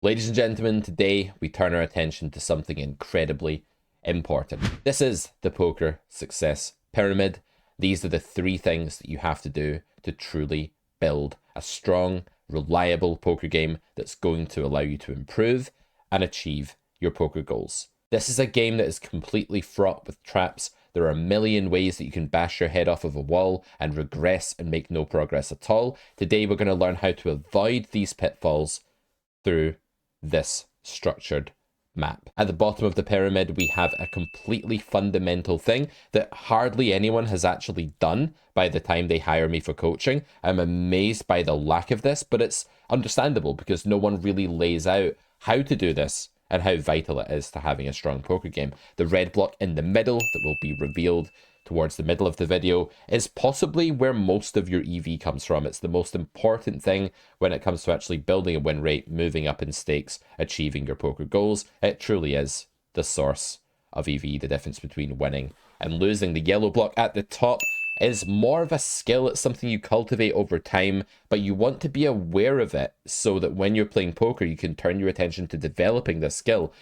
Ladies and gentlemen, today we turn our attention to something incredibly important. This is the Poker Success Pyramid. These are the three things that you have to do to truly build a strong, reliable poker game that's going to allow you to improve and achieve your poker goals. This is a game that is completely fraught with traps. There are a million ways that you can bash your head off of a wall and regress and make no progress at all. Today we're going to learn how to avoid these pitfalls through this structured map. At the bottom of the pyramid, we have a completely fundamental thing that hardly anyone has actually done by the time they hire me for coaching. I'm amazed by the lack of this, but it's understandable because no one really lays out how to do this and how vital it is to having a strong poker game. The red block in the middle that will be revealed towards the middle of the video is possibly where most of your EV comes from. It's the most important thing when it comes to actually building a win rate, moving up in stakes, achieving your poker goals. It truly is the source of EV, the difference between winning and losing. The yellow block at the top is more of a skill. It's something you cultivate over time, but you want to be aware of it so that when you're playing poker, you can turn your attention to developing this skill.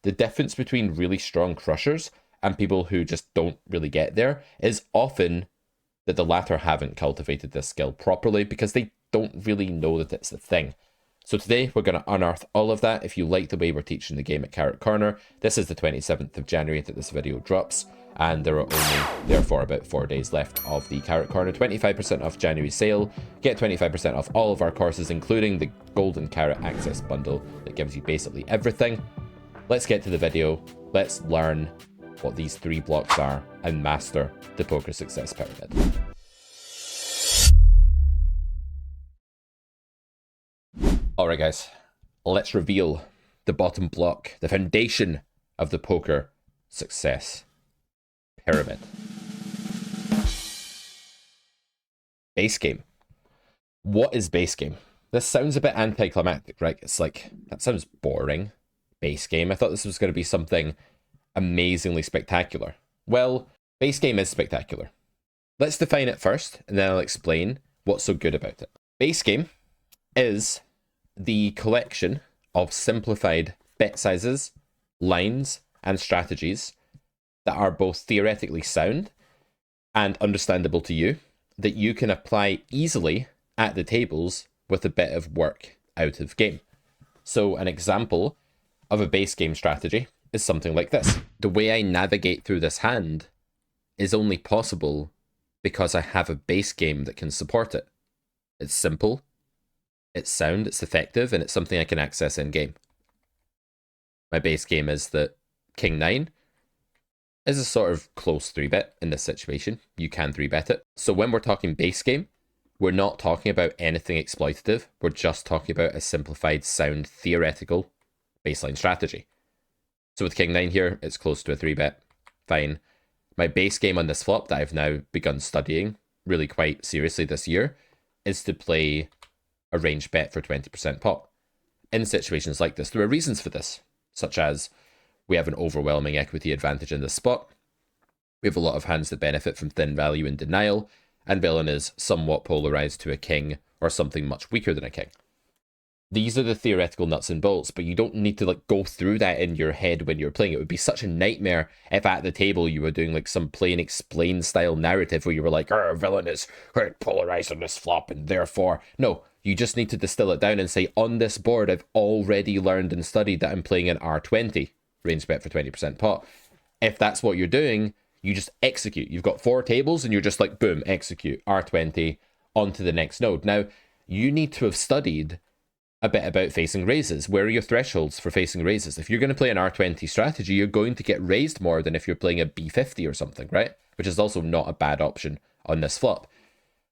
The difference between really strong crushers and people who just don't really get there is often that the latter haven't cultivated this skill properly because they don't really know that it's a thing. So today we're going to unearth all of that. If you like the way we're teaching the game at Carrot Corner, this is the 27th of January that this video drops, and there are only, therefore, about 4 days left of the Carrot Corner 25% off January sale. Get 25% off all of our courses, including the Golden Carrot Access Bundle that gives you basically everything. Let's get to the video. Let's learn what these three blocks are and master the Poker Success Pyramid. Alright guys, let's reveal the bottom block, the foundation of the Poker Success Pyramid. Base game. What is base game? This sounds a bit anticlimactic, right? It's like, that sounds boring. Base game. I thought this was going to be something amazingly spectacular. Well, base game is spectacular. Let's define it first, and then I'll explain what's so good about it. Base game is the collection of simplified bet sizes, lines, and strategies that are both theoretically sound and understandable to you, that you can apply easily at the tables with a bit of work out of game. So an example of a base game strategy is something like this. The way I navigate through this hand is only possible because I have a base game that can support it. It's simple, it's sound, it's effective, and it's something I can access in game. My base game is that King 9 is a sort of close 3-bet in this situation. You can 3-bet it. So when we're talking base game, we're not talking about anything exploitative. We're just talking about a simplified, sound, theoretical baseline strategy. So with King 9 here, it's close to a 3-bet. Fine. My base game on this flop that I've now begun studying really quite seriously this year is to play a range bet for 20% pot. In situations like this, there are reasons for this, such as we have an overwhelming equity advantage in this spot, we have a lot of hands that benefit from thin value and denial, and villain is somewhat polarized to a king or something much weaker than a king. These are the theoretical nuts and bolts, but you don't need to go through that in your head when you're playing. It would be such a nightmare if at the table you were doing like some plain explain style narrative where you were like, villain is polarized on this flop and therefore... No, you just need to distill it down and say, on this board, I've already learned and studied that I'm playing an R20, range bet for 20% pot. If that's what you're doing, you just execute. You've got 4 tables and you're just like, boom, execute, R20, on to the next node. Now, you need to have studied a bit about facing raises. Where are your thresholds for facing raises? If you're going to play an R20 strategy, you're going to get raised more than if you're playing a B50 or something, right? Which is also not a bad option on this flop.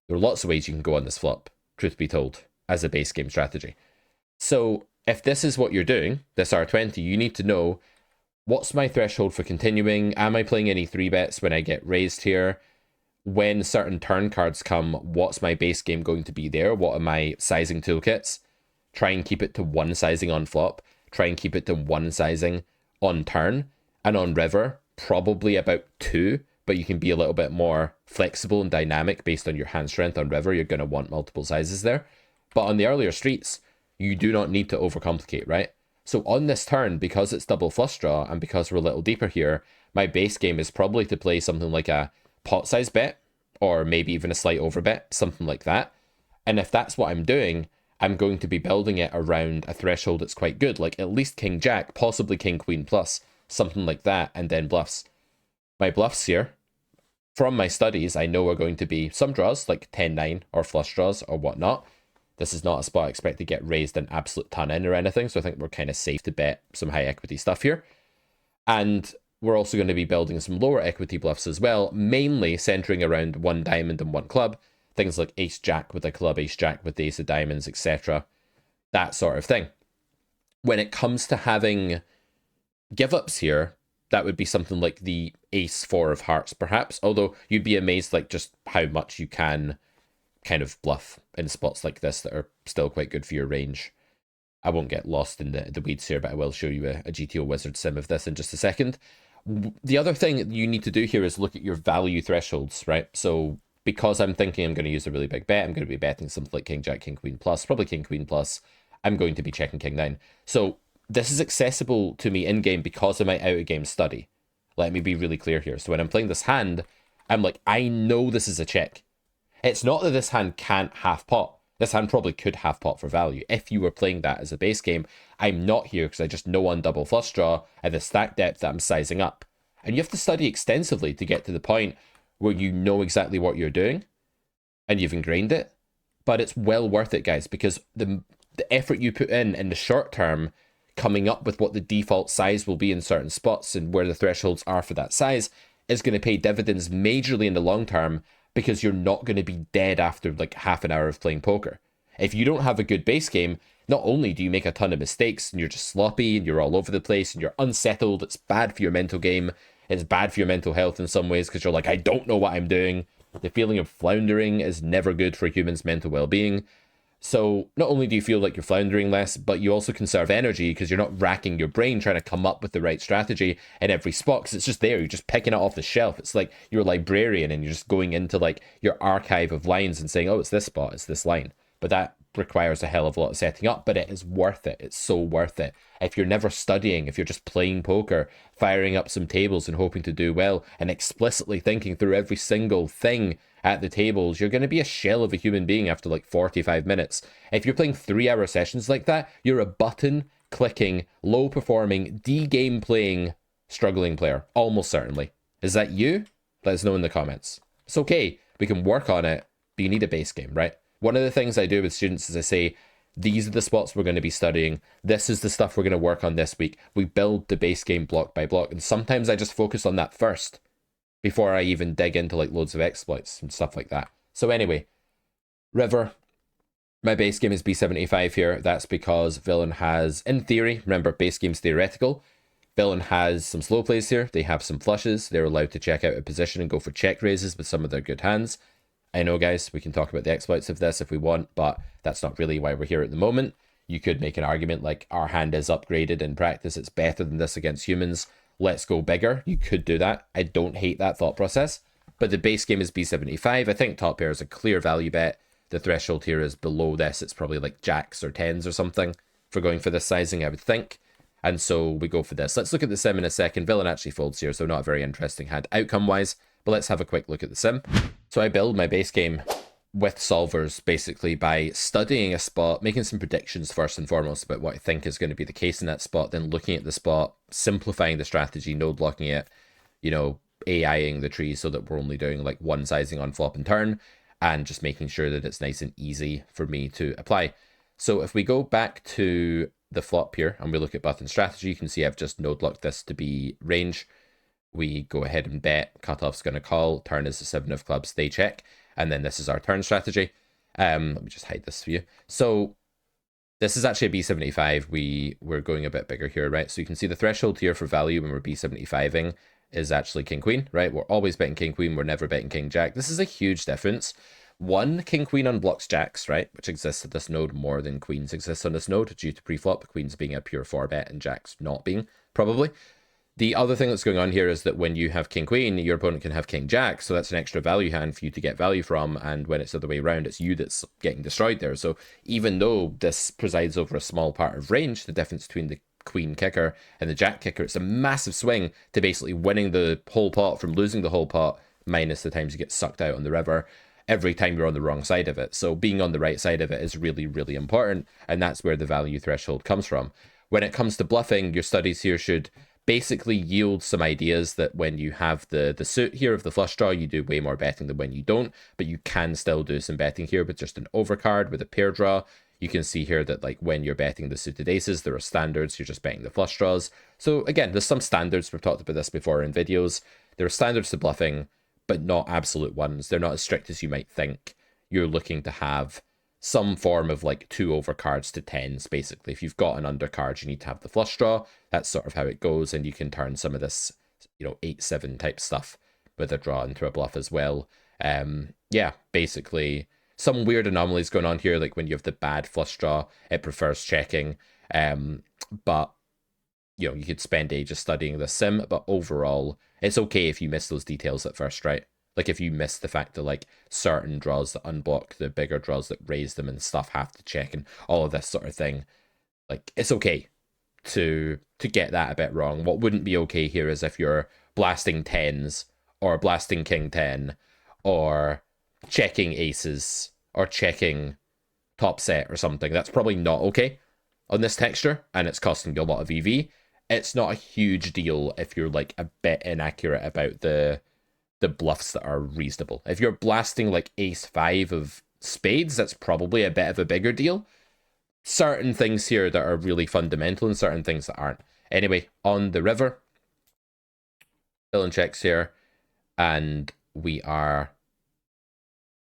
There are lots of ways you can go on this flop, truth be told, as a base game strategy. So if this is what you're doing, this R20, you need to know, what's my threshold for continuing? Am I playing any 3-bets when I get raised here? When certain turn cards come, what's my base game going to be there? What are my sizing toolkits? Try and keep it to 1 sizing on flop. Try and keep it to 1 sizing on turn. And on river, probably about 2, but you can be a little bit more flexible and dynamic based on your hand strength on river. You're going to want multiple sizes there. But on the earlier streets, You do not need to overcomplicate, right? So on this turn, because it's double flush draw and because we're a little deeper here, my base game is probably to play something like a pot size bet or maybe even a slight overbet, something like that. And if that's what I'm doing, I'm going to be building it around a threshold that's quite good, like at least King Jack, possibly King Queen plus, something like that, and then bluffs. My bluffs here, from my studies, I know are going to be some draws, like 10-9 or flush draws or whatnot. This is not a spot I expect to get raised an absolute ton in or anything, so I think we're kind of safe to bet some high equity stuff here. And we're also going to be building some lower equity bluffs as well, mainly centering around one diamond and one club. Things like ace jack with a club, ace jack with the ace of diamonds, etc. That sort of thing. When it comes to having give ups here, that would be something like the ace four of hearts, perhaps. Although you'd be amazed like just how much you can kind of bluff in spots like this that are still quite good for your range. I won't get lost in the weeds here, but I will show you a GTO Wizard sim of this in just a second. The other thing you need to do here is look at your value thresholds, right? So because I'm thinking I'm going to use a really big bet, I'm going to be betting something like King Jack, King Queen plus, probably King Queen plus. I'm going to be checking King 9. So this is accessible to me in-game because of my out-of-game study. Let me be really clear here. So when I'm playing this hand, I'm like, I know this is a check. It's not that this hand can't half pot. This hand probably could half pot for value if you were playing that as a base game. I'm not here because I just know on double flush draw and the stack depth that I'm sizing up. And you have to study extensively to get to the point where you know exactly what you're doing and you've ingrained it. But it's well worth it, guys, because the effort you put in the short term, coming up with what the default size will be in certain spots and where the thresholds are for that size, is going to pay dividends majorly in the long term, because you're not going to be dead after like half an hour of playing poker. If you don't have a good base game, not only do you make a ton of mistakes and you're just sloppy and you're all over the place and you're unsettled, it's bad for your mental game, it's bad for your mental health in some ways because you're like, I don't know what I'm doing. The feeling of floundering is never good for a human's mental well-being. So not only do you feel like you're floundering less, but you also conserve energy because you're not racking your brain trying to come up with the right strategy in every spot because it's just there. You're just picking it off the shelf. It's like you're a librarian and you're just going into like your archive of lines and saying, oh, it's this spot, it's this line. But that requires a hell of a lot of setting up, but it is worth it. It's so worth it. If you're never studying, if you're just playing poker, firing up some tables and hoping to do well and explicitly thinking through every single thing at the tables, you're going to be a shell of a human being after like 45 minutes. If you're playing 3-hour sessions like that, you're a button clicking, low performing, D-game playing, struggling player. Almost certainly. Is that you? Let us know in the comments. It's okay. We can work on it, but you need a base game, right? One of the things I do with students is I say, these are the spots we're going to be studying. This is the stuff we're going to work on this week. We build the base game block by block. And sometimes I just focus on that first before I even dig into like loads of exploits and stuff like that. So anyway, river, my base game is B75 here. That's because villain has, in theory, remember base game's theoretical, villain has some slow plays here. They have some flushes. They're allowed to check out a position and go for check raises with some of their good hands. I know, guys, we can talk about the exploits of this if we want, but that's not really why we're here at the moment. You could make an argument like our hand is upgraded in practice. It's better than this against humans. Let's go bigger. You could do that. I don't hate that thought process, but the base game is B75. I think top pair is a clear value bet. The threshold here is below this. It's probably like jacks or tens or something for going for this sizing, I would think. And so we go for this. Let's look at the sim in a second. Villain actually folds here, so not a very interesting hand outcome-wise, but let's have a quick look at the sim. So I build my base game with solvers basically by studying a spot, making some predictions first and foremost about what I think is going to be the case in that spot, then looking at the spot, simplifying the strategy, node locking it, you know, AIing the tree so that we're only doing like one sizing on flop and turn, and just making sure that it's nice and easy for me to apply. So if we go back to the flop here and we look at button strategy, you can see I've just node locked this to be range. We go ahead and bet, cutoff's going to call, turn is the 7 of clubs, they check, and then this is our turn strategy. Let me just hide this for you. So this is actually a B75. We're going a bit bigger here, right? So you can see the threshold here for value when we're B75ing is actually King Queen, right? We're always betting King Queen, we're never betting King Jack. This is a huge difference. One, King Queen unblocks Jacks, right? Which exists at this node more than Queens exists on this node due to preflop, Queens being a pure 4-bet and Jacks not being, probably. The other thing that's going on here is that when you have king queen, your opponent can have king jack, so that's an extra value hand for you to get value from, and when it's the other way around, it's you that's getting destroyed there. So even though this presides over a small part of range, the difference between the queen kicker and the jack kicker, it's a massive swing to basically winning the whole pot from losing the whole pot, minus the times you get sucked out on the river every time you're on the wrong side of it. So being on the right side of it is really, really important, and that's where the value threshold comes from. When it comes to bluffing, your studies here should basically yield some ideas that when you have the suit here of the flush draw, you do way more betting than when you don't, but you can still do some betting here with just an overcard with a pair draw. You can see here that like when you're betting the suited aces, there are standards, you're just betting the flush draws. So again, there's some standards, we've talked about this before in videos. There are standards to bluffing, but not absolute ones. They're not as strict as you might think. You're looking to have some form of like 2 overcards to 10s, basically. If you've got an undercard, you need to have the flush draw. That's sort of how it goes, and you can turn some of this, 8-7 type stuff with a draw into a bluff as well. Yeah, basically some weird anomalies going on here, like when you have the bad flush draw, it prefers checking. But you could spend ages studying the sim, but overall, it's okay if you miss those details at first, right? Like if you miss the fact that like certain draws that unblock the bigger draws that raise them and stuff have to check and all of this sort of thing, like it's okay to get that a bit wrong. What wouldn't be okay here is if you're blasting 10s or blasting king 10 or checking aces or checking top set or something. That's probably not okay on this texture, and it's costing you a lot of EV. It's not a huge deal if you're like a bit inaccurate about the bluffs that are reasonable. If you're blasting like ace 5 of spades, that's probably a bit of a bigger deal. Certain things here that are really fundamental and certain things that aren't. Anyway, on the river, villain checks here, and we are,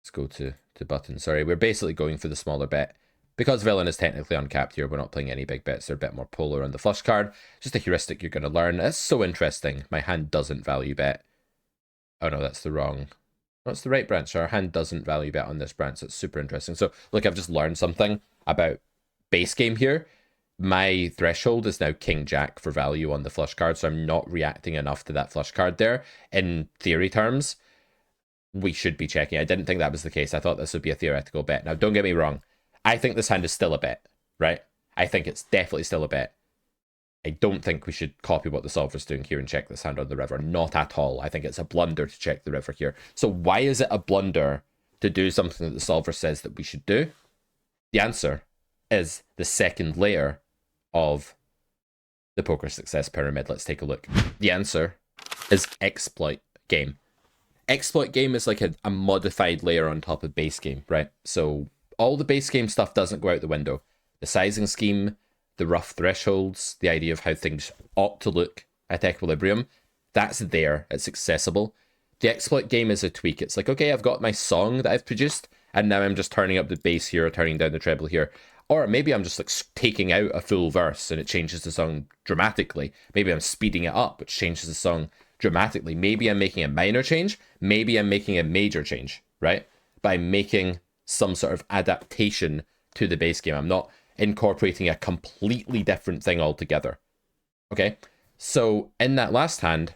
let's go to button, sorry, we're basically going for the smaller bet. Because villain is technically uncapped here, we're not playing any big bets. They're a bit more polar on the flush card. Just a heuristic you're going to learn. It's so interesting. My hand doesn't value bet. Oh no, that's the wrong. That's the right branch. Our hand doesn't value bet on this branch. It's super interesting. So look, I've just learned something about base game here. My threshold is now king jack for value on the flush card, so I'm not reacting enough to that flush card there. In theory terms, we should be checking. I didn't think that was the case. I thought this would be a theoretical bet. Now, don't get me wrong. I think this hand is still a bet, right? I think it's definitely still a bet. I don't think we should copy what the solver's doing here and check this hand on the river. Not at all. I think it's a blunder to check the river here. So why is it a blunder to do something that the solver says that we should do? The answer is the second layer of the poker success pyramid. Let's take a look. The answer is exploit game. Exploit game is like a modified layer on top of base game, right? So all the base game stuff doesn't go out the window. The sizing scheme, the rough thresholds, the idea of how things ought to look at equilibrium, that's there, it's accessible. The exploit game is a tweak. It's like, okay, I've got my song that I've produced, and now I'm just turning up the bass here, turning down the treble here. Or maybe I'm just like taking out a full verse and it changes the song dramatically. Maybe I'm speeding it up, which changes the song dramatically. Maybe I'm making a minor change. Maybe I'm making a major change, right? By making some sort of adaptation to the base game. I'm not incorporating a completely different thing altogether. Okay, so in that last hand,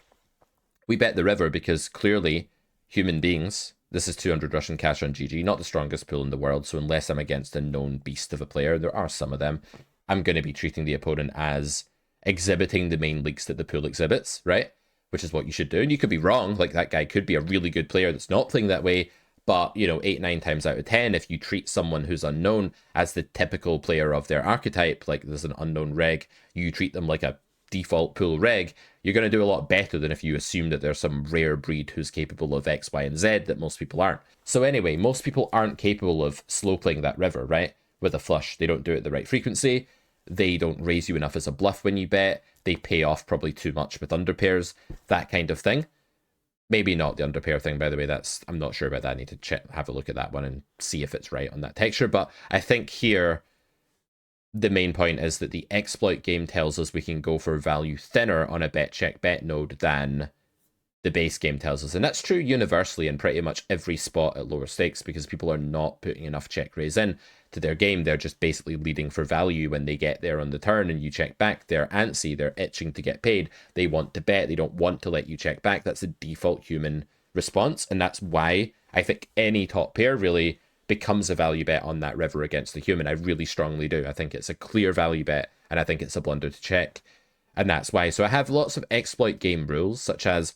we bet the river because clearly human beings, this is 200 Russian cash on GG, not the strongest pool in the world, so unless I'm against a known beast of a player, there are some of them, I'm going to be treating the opponent as exhibiting the main leaks that the pool exhibits, right? Which is what you should do. And you could be wrong, like that guy could be a really good player that's not playing that way, but, 8-9 times out of 10, if you treat someone who's unknown as the typical player of their archetype, like there's an unknown reg, you treat them like a default pool reg, you're going to do a lot better than if you assume that there's some rare breed who's capable of X, Y, and Z that most people aren't. So anyway, most people aren't capable of slow playing that river, right? With a flush. They don't do it at the right frequency. They don't raise you enough as a bluff when you bet. They pay off probably too much with underpairs, that kind of thing. Maybe not the underpair thing, by the way. I'm not sure about that. I need to have a look at that one and see if it's right on that texture. But I think here, the main point is that the exploit game tells us we can go for value thinner on a bet check bet node than the base game tells us. And that's true universally in pretty much every spot at lower stakes because people are not putting enough check raise in to their game. They're just basically leading for value when they get there on the turn and you check back. They're antsy, they're itching to get paid. They want to bet, they don't want to let you check back. That's a default human response. And that's why I think any top pair really becomes a value bet on that river against the human. I really strongly do. I think it's a clear value bet, and I think it's a blunder to check. And that's why. So I have lots of exploit game rules, such as,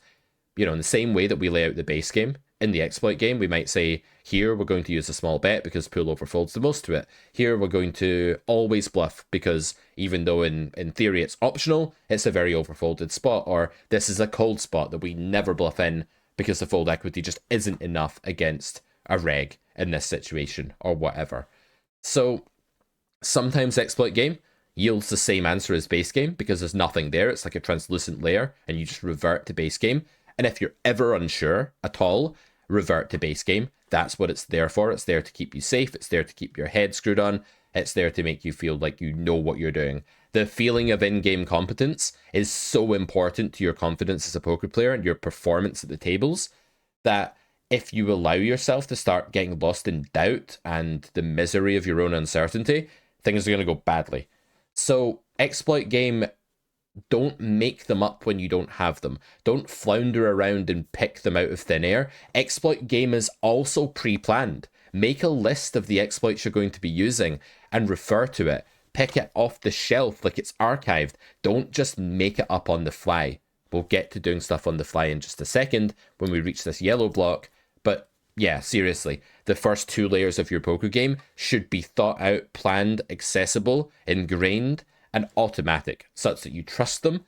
you know, in the same way that we lay out the base game, in the exploit game, we might say, here we're going to use a small bet because pool overfolds the most to it. Here we're going to always bluff because even though in theory it's optional, it's a very overfolded spot. Or this is a cold spot that we never bluff in because the fold equity just isn't enough against a reg in this situation or whatever. So sometimes exploit game yields the same answer as base game because there's nothing there. It's like a translucent layer and you just revert to base game. And if you're ever unsure at all, revert to base game. That's what it's there for. It's there to keep you safe. It's there to keep your head screwed on. It's there to make you feel like you know what you're doing. The feeling of in-game competence is so important to your confidence as a poker player and your performance at the tables that if you allow yourself to start getting lost in doubt and the misery of your own uncertainty, things are going to go badly. So exploit game, don't make them up when you don't have them. Don't flounder around and pick them out of thin air. Exploit game is also pre-planned. Make a list of the exploits you're going to be using and refer to it. Pick it off the shelf like it's archived. Don't just make it up on the fly. We'll get to doing stuff on the fly in just a second when we reach this yellow block. But yeah, seriously, the first 2 layers of your poker game should be thought out, planned, accessible, ingrained, and automatic, such that you trust them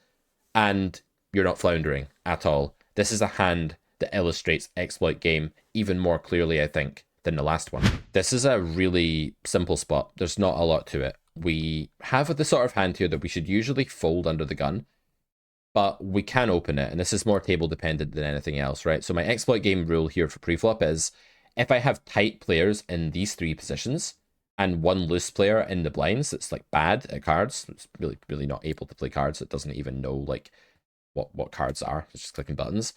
and you're not floundering at all. This is a hand that illustrates exploit game even more clearly, I think, than the last one. This is a really simple spot. There's not a lot to it. We have the sort of hand here that we should usually fold under the gun, but we can open it, and this is more table dependent than anything else, right? So my exploit game rule here for preflop is if I have tight players in these 3 positions and 1 loose player in the blinds that's like bad at cards, it's really not able to play cards, it doesn't even know like what cards are, it's just clicking buttons,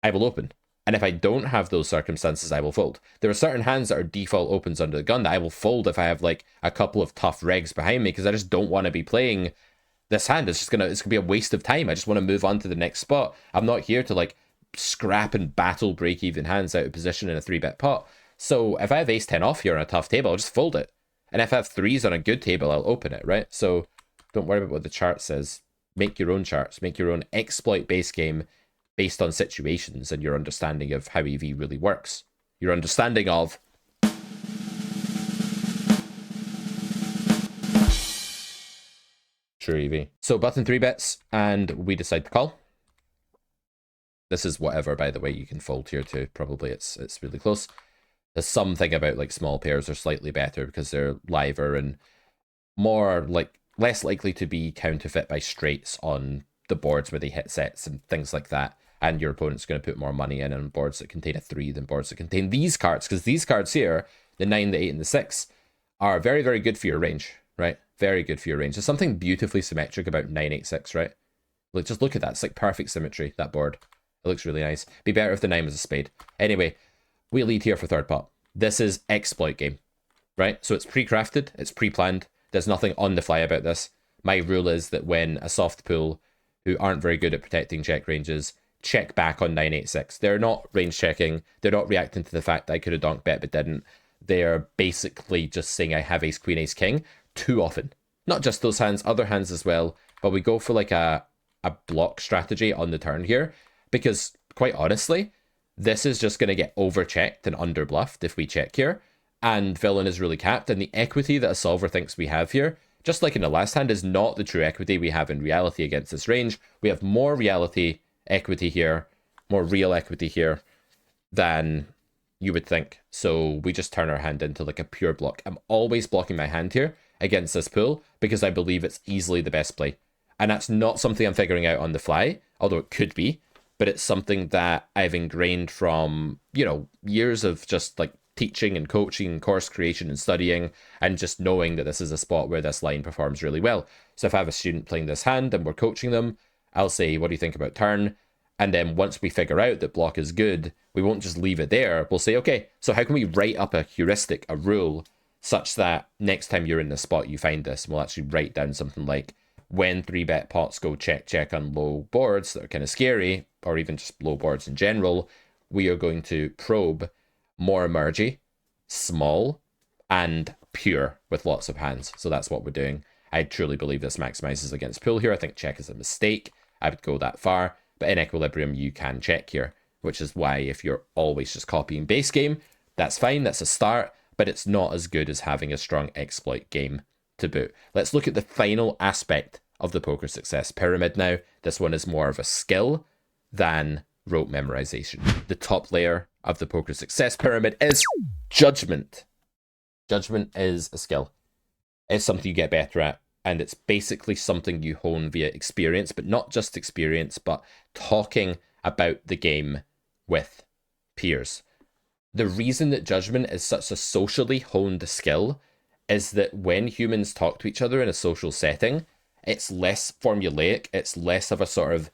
I will open. And if I don't have those circumstances, I will fold. There are certain hands that are default opens under the gun that I will fold if I have like a couple of tough regs behind me, because I just don't want to be playing this hand. It's gonna be a waste of time. I just want to move on to the next spot. I'm not here to like scrap and battle break even hands out of position in a 3-bet pot. So if I have ace 10 off here on a tough table, I'll just fold it. And if I have 3s on a good table, I'll open it, right? So don't worry about what the chart says. Make your own charts. Make your own exploit base game based on situations and your understanding of how EV really works. Your understanding of true EV. So button 3 bets, and we decide to call. This is whatever, by the way. You can fold here too. Probably it's really close. There's something about like small pairs are slightly better because they're liver and more like less likely to be counterfeit by straights on the boards where they hit sets and things like that. And your opponent's going to put more money in on boards that contain a 3 than boards that contain these cards, because these cards here, the 9, the 8, and the 6, are very, very good for your range, right? Very good for your range. There's something beautifully symmetric about 9, 8, 6, right? Like, just look at that. It's like perfect symmetry, that board. It looks really nice. Be better if the 9 was a spade. Anyway, we lead here for third pot. This is exploit game, right? So it's pre-crafted, it's pre-planned. There's nothing on the fly about this. My rule is that when a soft pool who aren't very good at protecting check ranges check back on 986. They're not range checking. They're not reacting to the fact that I could have donk bet but didn't. They're basically just saying I have ace queen, ace king too often. Not just those hands, other hands as well. But we go for like a block strategy on the turn here because quite honestly, this is just going to get overchecked and underbluffed if we check here. And villain is really capped. And the equity that a solver thinks we have here, just like in the last hand, is not the true equity we have in reality against this range. We have more reality equity here, more real equity here than you would think. So we just turn our hand into like a pure block. I'm always blocking my hand here against this pool because I believe it's easily the best play. And that's not something I'm figuring out on the fly, although it could be, but it's something that I've ingrained from, you know, years of just like teaching and coaching and course creation and studying and just knowing that this is a spot where this line performs really well. So if I have a student playing this hand and we're coaching them, I'll say, what do you think about turn? And then once we figure out that block is good, we won't just leave it there. We'll say, okay, so how can we write up a heuristic, a rule such that next time you're in the spot, you find this, and we'll actually write down something like, when 3-bet pots go check on low boards that are kind of scary, or even just low boards in general, we are going to probe more emergy, small, and pure with lots of hands. So that's what we're doing. I truly believe this maximizes against pool here. I think check is a mistake. I would go that far. But in Equilibrium, you can check here, which is why if you're always just copying base game, that's fine. That's a start, but it's not as good as having a strong exploit game to boot. Let's look at the final aspect of the Poker Success Pyramid now. This one is more of a skill than rote memorization. The top layer of the Poker Success Pyramid is judgment. Judgment is a skill. It's something you get better at, and it's basically something you hone via experience, but not just experience, but talking about the game with peers. The reason that judgment is such a socially honed skill is that when humans talk to each other in a social setting, it's less formulaic, it's less of a sort of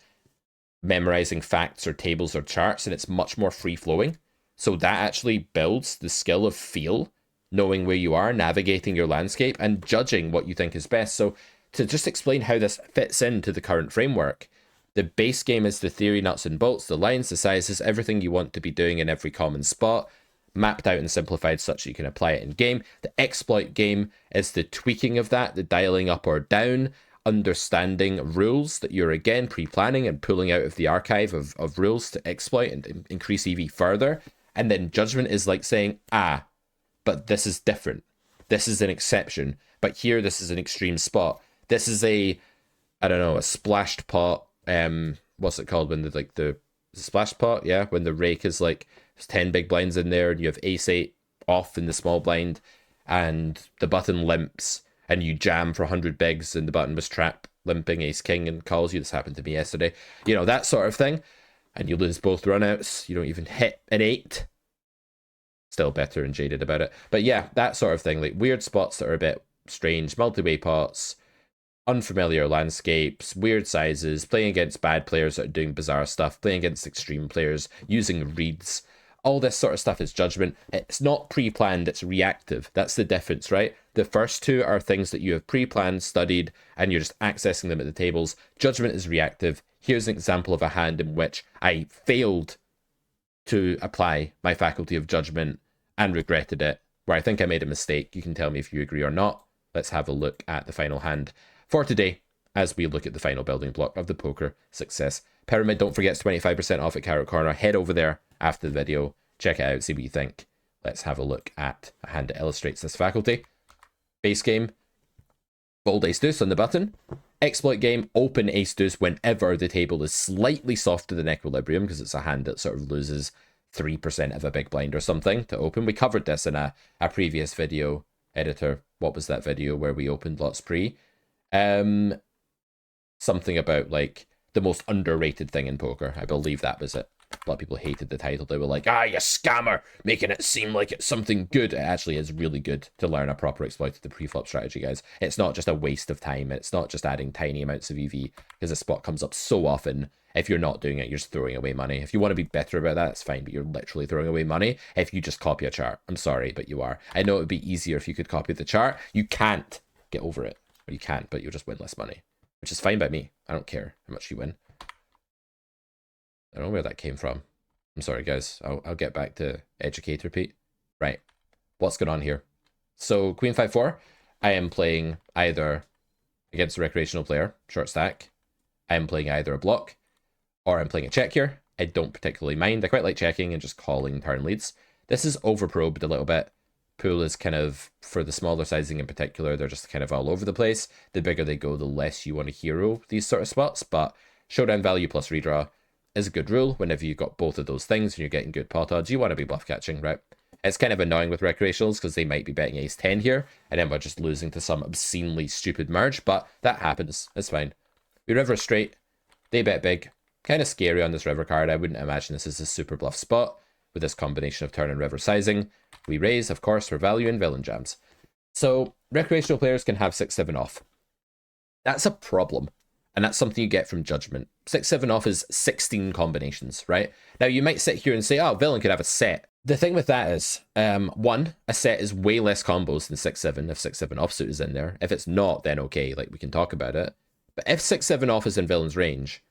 memorizing facts or tables or charts, and it's much more free-flowing. So that actually builds the skill of feel, knowing where you are, navigating your landscape, and judging what you think is best. So to just explain how this fits into the current framework, the base game is the theory, nuts and bolts, the lines, the sizes, everything you want to be doing in every common spot, mapped out and simplified such that you can apply it in game. The exploit game is the tweaking of that, the dialing up or down, understanding rules that you're again pre-planning and pulling out of the archive of rules to exploit and increase EV further. And then judgment is like saying, but this is different. This is an exception. But here, this is an extreme spot. This is a splashed pot. What's it called when the splash pot? Yeah, when the rake is like, there's 10 big blinds in there and you have ace-8 off in the small blind and the button limps and you jam for 100 bigs and the button was trap limping ace-king and calls you. This happened to me yesterday. You know, that sort of thing. And you lose both runouts. You don't even hit an 8. Still better and jaded about it. But yeah, that sort of thing. Like weird spots that are a bit strange, multi-way pots, unfamiliar landscapes, weird sizes, playing against bad players that are doing bizarre stuff, playing against extreme players, using reads. All this sort of stuff is judgment. It's not pre-planned, it's reactive. That's the difference, right? The first two are things that you have pre-planned, studied, and you're just accessing them at the tables. Judgment is reactive. Here's an example of a hand in which I failed to apply my faculty of judgment and regretted it, where I think I made a mistake. You can tell me if you agree or not. Let's have a look at the final hand for today as we look at the final building block of the Poker Success Pyramid. Don't forget it's 25% off at Carrot Corner. Head over there after the video, check it out, see what you think. Let's have a look at a hand that illustrates this faculty. Base game, fold ace deuce on the button. Exploit game, open ace deuce whenever the table is slightly softer than Equilibrium, because it's a hand that sort of loses 3% of a big blind or something to open. We covered this in a previous video. Editor, what was that video where we opened lots pre? Something about like the most underrated thing in poker. I believe that was it. A lot of people hated the title. They were like, you scammer, making it seem like it's something good. It actually is really good to learn a proper exploitative preflop strategy, guys. It's not just a waste of time. It's not just adding tiny amounts of EV, because the spot comes up so often. If you're not doing it, you're just throwing away money. If you want to be better about that, it's fine, but you're literally throwing away money if you just copy a chart. I'm sorry, but you are. I know it would be easier if you could copy the chart. You can't get over it. Or you can't, but you'll just win less money, which is fine by me. I don't care how much you win. I don't know where that came from. I'm sorry, guys. I'll get back to Educator Pete. Right. What's going on here? So, Queen 5-4. I am playing either against a recreational player, short stack. I am playing either a block, or I'm playing a check here. I don't particularly mind. I quite like checking and just calling turn leads. This is overprobed a little bit. Pool is kind of, for the smaller sizing in particular, they're just kind of all over the place. The bigger they go, the less you want to hero these sort of spots. But showdown value plus redraw is a good rule. Whenever you've got both of those things and you're getting good pot odds, you want to be bluff catching, right? It's kind of annoying with recreationals because they might be betting ace 10 here, and then we're just losing to some obscenely stupid merge, but that happens. It's fine. We river straight. They bet big. Kind of scary on this river card. I wouldn't imagine this is a super bluff spot with this combination of turn and river sizing. We raise, of course, for value and villain jams. So recreational players can have 6-7 off. That's a problem. And that's something you get from judgment. 6-7 off is 16 combinations, right? Now you might sit here and say, villain could have a set. The thing with that is, one, a set is way less combos than 6-7 if 6-7 offsuit is in there. If it's not, then okay, like we can talk about it. But if 6-7 off is in villain's range,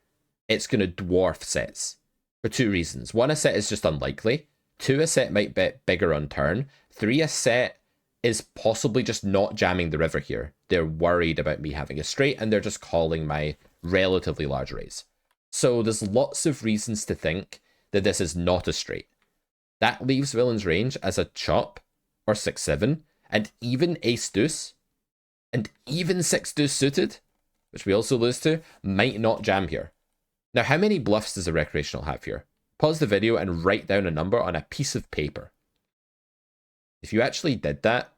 it's going to dwarf sets for two reasons. One, a set is just unlikely. Two, a set might bet bigger on turn. Three, a set is possibly just not jamming the river here. They're worried about me having a straight, and they're just calling my relatively large raise. So there's lots of reasons to think that this is not a straight. That leaves villain's range as a chop or 6-7, and even ace deuce, and even 6 deuce suited, which we also lose to, might not jam here. Now, how many bluffs does a recreational have here? Pause the video and write down a number on a piece of paper. If you actually did that,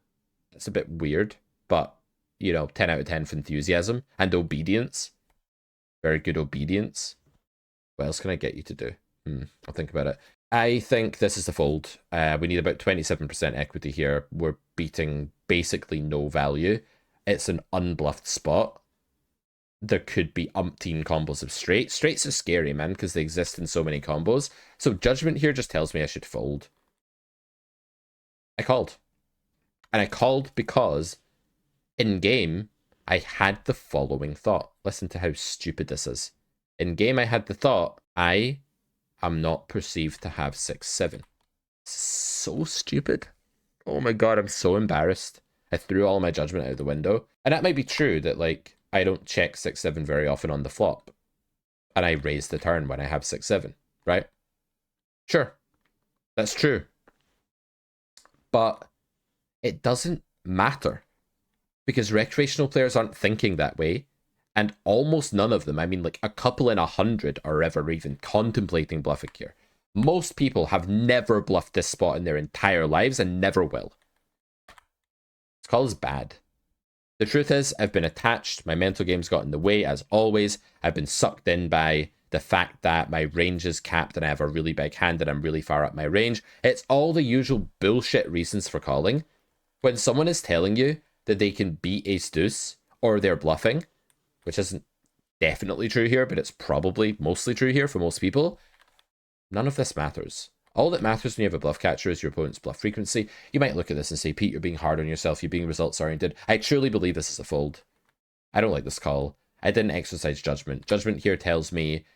that's a bit weird, but, you know, 10 out of 10 for enthusiasm and obedience. Very good obedience. What else can I get you to do? I'll think about it. I think this is the fold. We need about 27% equity here. We're beating basically no value. It's an unbluffed spot. There could be umpteen combos of straight. Straights are scary, man, because they exist in so many combos. So judgment here just tells me I should fold. I called. And I called because in game, I had the following thought. Listen to how stupid this is. In game, I had the thought, I am not perceived to have 6-7. So stupid. Oh my god, I'm so embarrassed. I threw all my judgment out of the window. And that might be true that, like, I don't check 6-7 very often on the flop. And I raise the turn when I have 6-7, right? Sure. That's true. But it doesn't matter. Because recreational players aren't thinking that way. And almost none of them, I mean like a couple in 100, are ever even contemplating bluffing here. Most people have never bluffed this spot in their entire lives and never will. This call is bad. The truth is, I've been attached. My mental game's got in the way, as always. I've been sucked in by the fact that my range is capped and I have a really big hand and I'm really far up my range. It's all the usual bullshit reasons for calling. When someone is telling you that they can beat ace deuce or they're bluffing, which isn't definitely true here, but it's probably mostly true here for most people, none of this matters. All that matters when you have a bluff catcher is your opponent's bluff frequency. You might look at this and say, Pete, you're being hard on yourself, you're being results oriented. I truly believe this is a fold. I don't like this call. I didn't exercise judgment. Judgment here tells me,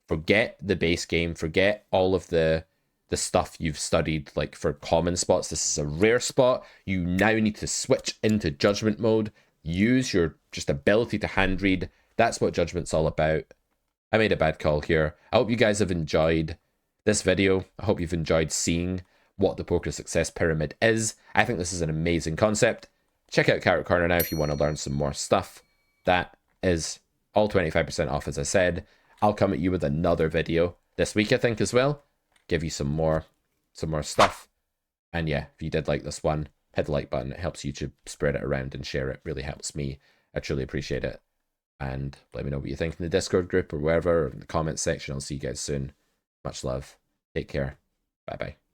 forget the base game, forget all of the stuff you've studied, like for common spots. This is a rare spot. You now need to switch into judgment mode. Use your just ability to hand read. That's what judgment's all about. I made a bad call here. I hope you guys have enjoyed this video. I hope you've enjoyed seeing what the Poker Success Pyramid is. I think this is an amazing concept. Check out Carrot Corner now if you want to learn some more stuff. That is all 25% off, as I said. I'll come at you with another video this week, I think, as well. Give you some more stuff. And yeah, if you did like this one, hit the like button. It helps YouTube spread it around and share it. Really helps me. I truly appreciate it. And let me know what you think in the Discord group or wherever, or in the comments section. I'll see you guys soon. Much love. Take care. Bye-bye.